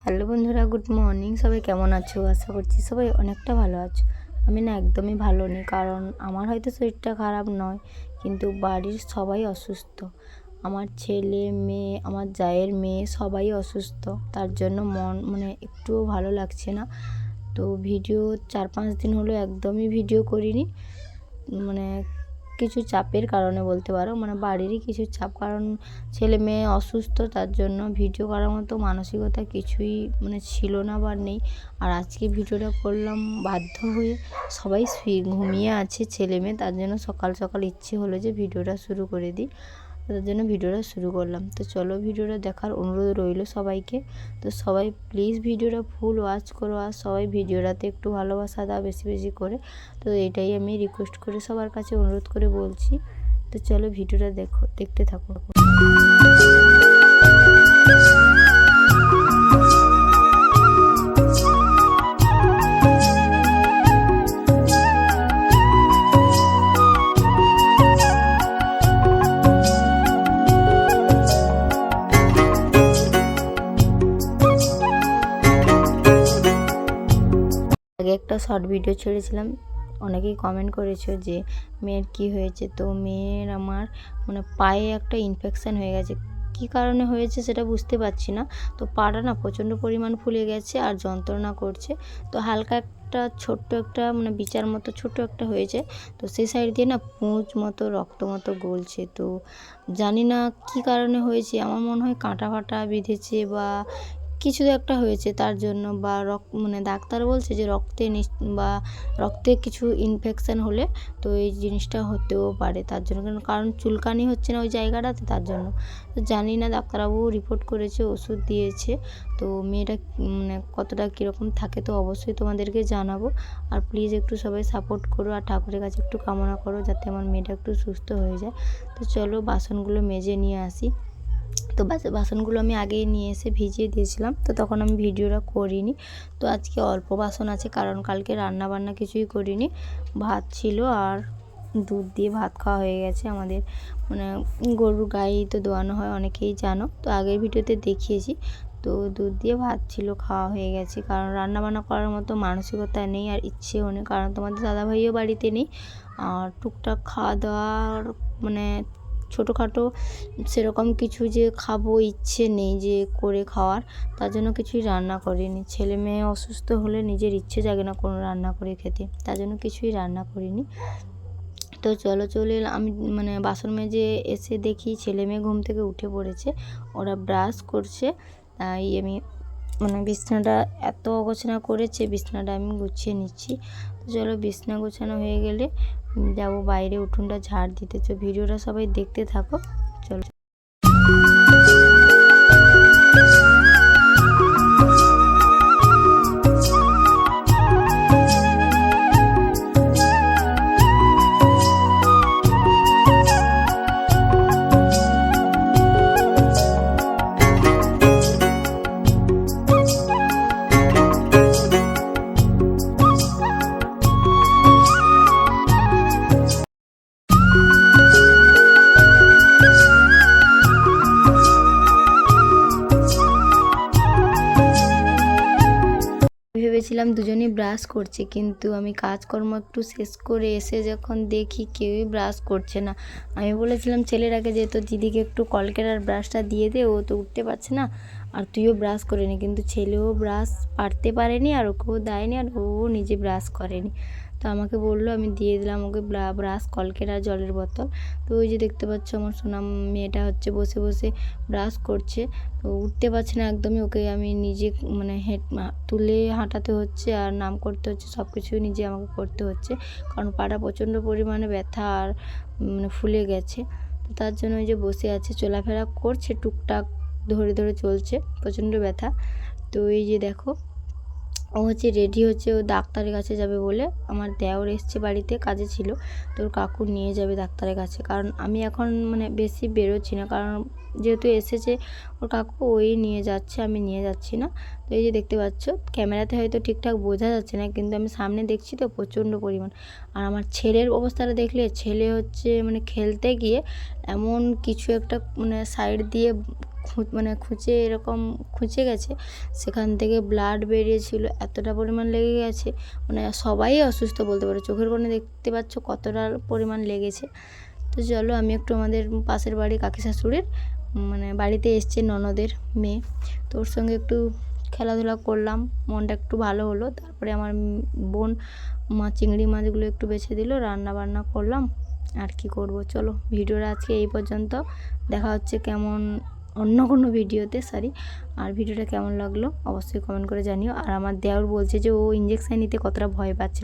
Hello বন্ধুরা, good morning. সবাই কেমন আছো? আশা করছি সবাই অনেকটা ভালো আছো। আমি না একদমই ভালো নেই, কারণ আমার হয়তো শরীরটা খারাপ নয়, কিন্তু বাড়ির সবাই অসুস্থ। আমার ছেলে মেয়ে, আমার জায়ের মেয়ে সবাই অসুস্থ। তার জন্য একটুও ভালো লাগছে না। তো ভিডিও 4-5 দিন হলো একদমই ভিডিও করিনি। মানে কিছু চাপের কারণে বলতে পারো, বাড়িরই কিছু চাপ, কারণ ছেলে মেয়ে অসুস্থ, তার জন্য ভিডিও করার মতো মানসিকতা কিছুই ছিল না বা নেই। আর আজকে ভিডিওটা করলাম বাধ্য হয়ে। সবাই ঘুমিয়ে আছে ছেলে মেয়ে, তার জন্য সকাল সকাল ইচ্ছে হলো যে ভিডিওটা শুরু করে দিই। তার জন্য ভিডিওটা শুরু করলাম। তো চলো, ভিডিওটা দেখার অনুরোধ রইল সবাইকে। তো সবাই প্লিজ ভিডিওটা ফুল ওয়াচ করো, আর সবাই ভিডিওটাতে একটু ভালোবাসা দাও বেশি বেশি করে। তো এটাই আমি রিকোয়েস্ট করে সবার কাছে অনুরোধ করে বলছি। তো চলো ভিডিওটা দেখতে থাকো। আগে একটা শর্ট ভিডিও ছেড়েছিলাম, অনেকেই কমেন্ট করেছো যে মেয়ের কি হয়েছে। তো মেয়ের আমার পায়ে একটা ইনফেকশান হয়ে গেছে। কী কারণে হয়েছে সেটা বুঝতে পারছি না। তো পাটা না প্রচণ্ড পরিমাণ ফুলে গেছে আর যন্ত্রণা করছে। তো হালকা একটা ছোট্ট একটা বিচার মতো ছোট একটা হয়েছে। তো সেই সাইড দিয়ে না পুঁজ মতো রক্ত মতো গলছে। তো জানি না কী কারণে হয়েছে, আমার মনে হয় কাঁটা ফাটা বিঁধেছে বা কিছু একটা হয়েছে, তার জন্য বা ডাক্তার বলছে যে রক্তে কিছু ইনফেকশান হলে তো এই জিনিসটা হতেও পারে, তার জন্য কারণ চুলকানি হচ্ছে না ওই জায়গাটাতে, তার জন্য। তো জানি না, ডাক্তারবাবু রিপোর্ট করেছে, ওষুধ দিয়েছে। তো মেয়েটা কতটা কীরকম থাকে তো অবশ্যই তোমাদেরকে জানাবো। আর প্লিজ একটু সবাই সাপোর্ট করো, আর ঠাকুরের কাছে একটু কামনা করো যাতে আমার মেয়েটা একটু সুস্থ হয়ে যায়। তো চলো বাসনগুলো মেজে নিয়ে আসি। তো বাসনগুলো আমি আগেই নিয়ে এসে ভিজিয়ে দিয়েছিলাম, তো তখন আমি ভিডিওটা করিনি। তো আজকে অল্প বাসন আছে, কারণ কালকে রান্না বান্না কিছুই করিনি। ভাত ছিল আর দুধ দিয়ে ভাত খাওয়া হয়ে গেছে। আমাদের গরুর গায়ে তো দোয়ানো হয়, অনেকেই জানো, তো আগের ভিডিওতে দেখিয়েছি। তো দুধ দিয়ে ভাত ছিল, খাওয়া হয়ে গেছে, কারণ রান্নাবান্না করার মতো মানসিকতা নেই আর ইচ্ছেও নেই, কারণ তোমাদের দাদাভাইও বাড়িতে নেই। আর টুকটাক খাওয়া দাওয়ার ছোটোখাটো সেরকম কিছু যে খাবো ইচ্ছে নেই যে করে খাওয়ার, তার জন্য কিছুই রান্না করিনি। ছেলে মেয়ে অসুস্থ হলে নিজের ইচ্ছে জাগে না কোনো রান্না করে খেতে, তার জন্য কিছুই রান্না করিনি। তো চলে এলাম আমি, বাসন মেজে এসে দেখি ছেলে মেয়ে ঘুম থেকে উঠে পড়েছে, ওরা ব্রাশ করছে। তাই আমি বিছনাটা এত অগোছানো করেছে, বিছনাটা আমি গুছিয়ে নিচ্ছি। তো চলো বিছনা গোছানো হয়ে গেলে যাব বাইরে উঠোনটা ঝাড় দিতে। তো ভিডিওটা সবাই দেখতে থাকো, চলো। ভেবেছিলাম দুজনেই ব্রাশ করছে, কিন্তু আমি কাজকর্ম একটু শেষ করে এসে যখন দেখি কেউই ব্রাশ করছে না। আমি বলেছিলাম ছেলেটাকে যে তোর দিদিকে একটু কলকেটার ব্রাশটা দিয়ে দে, ও তো উঠতে পারছে না, আর তুইও ব্রাশ করে নি। কিন্তু ছেলেও ব্রাশ পারতে পারেনি, আর ওকেও দেয়নি, আর ও নিজে ব্রাশ করেনি। তো আমাকে বললো, আমি দিয়ে দিলাম ওকে ব্রাশ, কলকেট আর জলের বোতল। তো ওই যে দেখতে পাচ্ছ আমার সোনাম মেয়েটা হচ্ছে বসে বসে ব্রাশ করছে। তো উঠতে পারছে না একদমই, ওকে আমি নিজে তুলে হাঁটাতে হচ্ছে আর নাম করতে হচ্ছে, সব কিছুই নিজে আমাকে করতে হচ্ছে, কারণ পাটা প্রচণ্ড পরিমাণে ব্যথা আর ফুলে গেছে। তো তার জন্য ওই যে বসে আছে, চলাফেরা করছে টুকটাক, ধরে ধরে চলছে, প্রচণ্ড ব্যথা। তো এই যে দেখো ও হচ্ছে রেডি হচ্ছে, ও ডাক্তারের কাছে যাবে বলে। আমার দেওর এসছে বাড়িতে, কাজে ছিল, তোর কাকু নিয়ে যাবে ডাক্তারের কাছে। কারণ আমি এখন বেশি বেরোচ্ছি না, কারণ যেহেতু এসেছে ওর কাকু, ওই নিয়ে যাচ্ছে, আমি নিয়ে যাচ্ছি না। তো এই যে দেখতে পাচ্ছ, ক্যামেরাতে হয়তো ঠিকঠাক বোঝা যাচ্ছে না, কিন্তু আমি সামনে দেখছি তো প্রচণ্ড পরিমাণ। আর আমার ছেলের অবস্থাটা দেখলে, ছেলে হচ্ছে খেলতে গিয়ে এমন কিছু একটা সাইড দিয়ে মানে খুঁচে এরকম খুঁচে গেছে, সেখান থেকে ব্লাড বেরিয়েছিল, এতটা পরিমাণ লেগে গেছে মানে সবাই অসুস্থ বলতে পারো। চোখের কোণে দেখতে পাচ্ছ কতটা পরিমাণ লেগেছে। তো চলো আমি একটু আমাদের পাশের বাড়ি কাকি শাশুড়ির মানে বাড়িতে এসছে ননদের মেয়ে, তো ওর সঙ্গে একটু খেলাধুলা করলাম, মনটা একটু ভালো হলো। তারপরে আমার বোন চিংড়ি মাছগুলো একটু বেছে দিল, রান্না বান্না করলাম। আর কি করব, চলো ভিডিওটা আজকে এই পর্যন্ত। দেখা হচ্ছে কেমন অন্য কোনো ভিডিওতে, আর ভিডিওটা কেমন লাগলো অবশ্যই কমেন্ট করে জানিও। আর আমার দেওর বলছে যে ও ইঞ্জেকশন নিতে কতটা ভয় পাচ্ছিল।